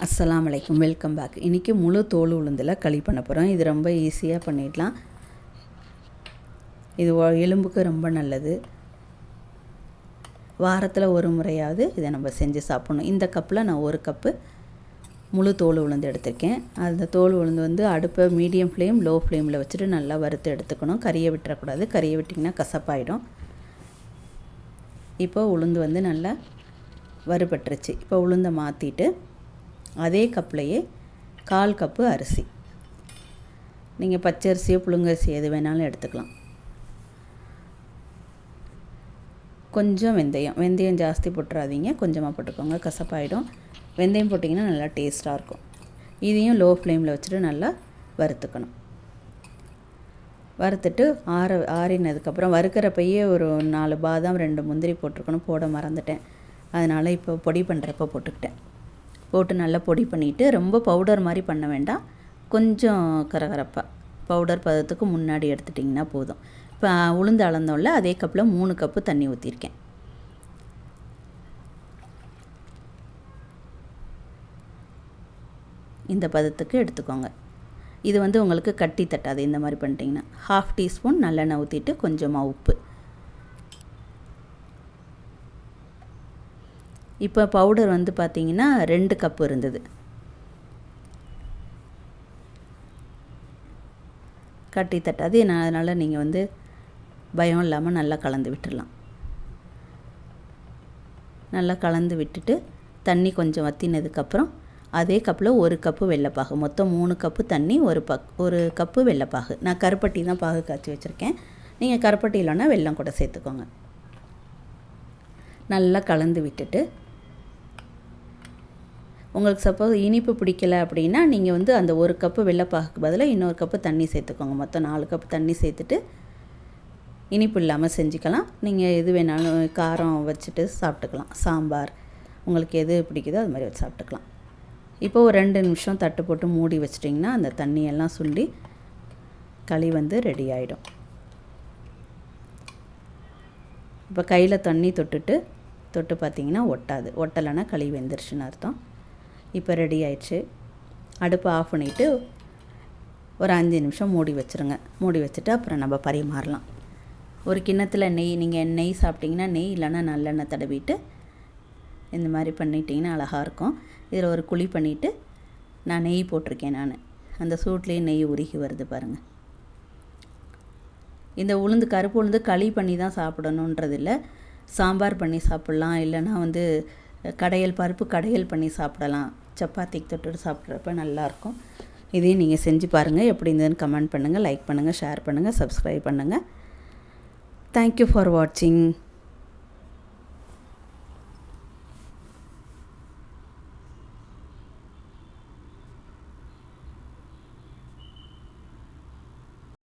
அஸ்ஸலாமு அலைக்கும், welcome back. இன்றைக்கி முழு தோல் உளுந்தில் களி பண்ண போகிறோம். இது ரொம்ப ஈஸியாக பண்ணிடலாம். இது எலும்புக்கு ரொம்ப நல்லது. வாரத்தில் ஒரு முறையாவது இதை நம்ம செஞ்சு சாப்பிட்ணும். இந்த கப்பில் நான் ஒரு கப்பு முழு தோல் உளுந்து எடுத்திருக்கேன். அந்த தோல் உளுந்து அடுப்பை மீடியம் ஃப்ளேம் லோ ஃப்ளேமில் வச்சுட்டு நல்லா வறுத்து எடுத்துக்கணும். கறியை விட்டுறக்கூடாது. கறியை விட்டிங்கன்னா கசப்பாயிடும். இப்போ உளுந்து நல்லா வறுபட்டுருச்சு. இப்போ உளுந்தை மாற்றிட்டு அதே கப்லையே 1/4 கப்பு அரிசி, நீங்கள் பச்சரிசியோ புழுங்கரிசி எது வேணாலும் எடுத்துக்கலாம். கொஞ்சம் வெந்தயம் ஜாஸ்தி போட்டுறாதீங்க, கொஞ்சமாக போட்டுக்கோங்க, கசப்பாயிடும். வெந்தயம் போட்டிங்கன்னா நல்லா டேஸ்ட்டாக இருக்கும். இதையும் லோ ஃப்ளேமில் வச்சுட்டு நல்லா வறுத்துக்கணும். வறுத்துட்டு ஆறினதுக்கப்புறம் வறுக்கிறப்பையே ஒரு 4 பாதாம் 2 முந்திரி போட்டிருக்கணும், போட மறந்துட்டேன். அதனால் இப்போ பொடி பண்ணுறப்ப போட்டு நல்லா பொடி பண்ணிவிட்டு, ரொம்ப பவுடர் மாதிரி பண்ண வேண்டாம், கொஞ்சம் கரகரப்பாக பவுடர் பதத்துக்கு முன்னாடி எடுத்துட்டிங்கன்னா போதும். இப்போ உளுந்து அளந்தோம்ல, அதே கப்பில் 3 கப்பு தண்ணி ஊற்றிருக்கேன். இந்த பதத்துக்கு எடுத்துக்கோங்க. இது உங்களுக்கு கட்டி தட்டாது. இந்த மாதிரி பண்ணிட்டிங்கன்னா 1/2 டீஸ்பூன் நல்லெண்ணெய் ஊற்றிட்டு கொஞ்சமாக உப்பு. இப்போ பவுடர் பார்த்திங்கன்னா 2 கப்பு இருந்தது. கட்டி தட்டாது. அதனால் நீங்கள் பயம் இல்லாமல் நல்லா கலந்து விட்டுடலாம். நல்லா கலந்து விட்டுட்டு தண்ணி கொஞ்சம் வற்றினதுக்கப்புறம் அதே கப்பில் 1 கப்பு வெள்ளைப்பாகு, மொத்தம் 3 கப்பு தண்ணி, 1 கப்பு வெள்ளைப்பாகு. நான் கருப்பட்டி தான் பாகு காய்ச்சி வச்சுருக்கேன். நீங்கள் கருப்பட்டி இல்லைன்னா வெல்லம் கூட சேர்த்துக்கோங்க. நல்லா கலந்து விட்டுட்டு, உங்களுக்கு சப்போஸ் இனிப்பு பிடிக்கலை அப்படின்னா நீங்கள் அந்த 1 கப்பு வெள்ளைப்பாகுக்கு பதிலாக இன்னொரு கப்பு தண்ணி சேர்த்துக்கோங்க. மொத்தம் 4 கப்பு தண்ணி சேர்த்துட்டு இனிப்பு இல்லாமல் செஞ்சுக்கலாம். நீங்கள் எது வேணாலும் காரம் வச்சுட்டு சாப்பிட்டுக்கலாம். சாம்பார் உங்களுக்கு எது பிடிக்குதோ அது மாதிரி வச்சு சாப்பிட்டுக்கலாம். இப்போ ஒரு 2 நிமிஷம் தட்டு போட்டு மூடி வச்சிட்டிங்கன்னா அந்த தண்ணியெல்லாம் சுண்டி களி ரெடி ஆகிடும். இப்போ கையில் தண்ணி தொட்டு பார்த்திங்கன்னா ஒட்டலைன்னா களி வெந்துருச்சுன்னு அர்த்தம். இப்போ ரெடி ஆயிடுச்சு. அடுப்பை ஆஃப் பண்ணிவிட்டு ஒரு 5 நிமிஷம் மூடி வச்சுருங்க. மூடி வச்சுட்டு அப்புறம் நம்ம பரிமாறலாம். ஒரு கிண்ணத்தில் நெய், நீங்கள் நெய் சாப்பிட்டிங்கன்னா நெய், இல்லைன்னா நல்லெண்ணெய் தடவிட்டு இந்த மாதிரி பண்ணிட்டிங்கன்னா அழகாக இருக்கும். இதில் ஒரு குழி பண்ணிவிட்டு நான் நெய் போட்டிருக்கேன். அந்த சூட்லேயே நெய் உருகி வருது பாருங்கள். இந்த கருப்பு உளுந்து களி பண்ணி தான் சாப்பிடணுன்றது இல்லை. சாம்பார் பண்ணி சாப்பிட்லாம், இல்லைன்னா பருப்பு கடையல் பண்ணி சாப்பிடலாம். சப்பாத்திக்கு தொட்டுட்டு சாப்பிட்றப்ப நல்லாயிருக்கும். இதையும் நீங்கள் செஞ்சு பாருங்கள். எப்படி இருந்ததுன்னு கமெண்ட் பண்ணுங்கள், லைக் பண்ணுங்கள், ஷேர் பண்ணுங்கள், சப்ஸ்கிரைப் பண்ணுங்கள். தேங்க்யூ ஃபார் வாட்சிங்.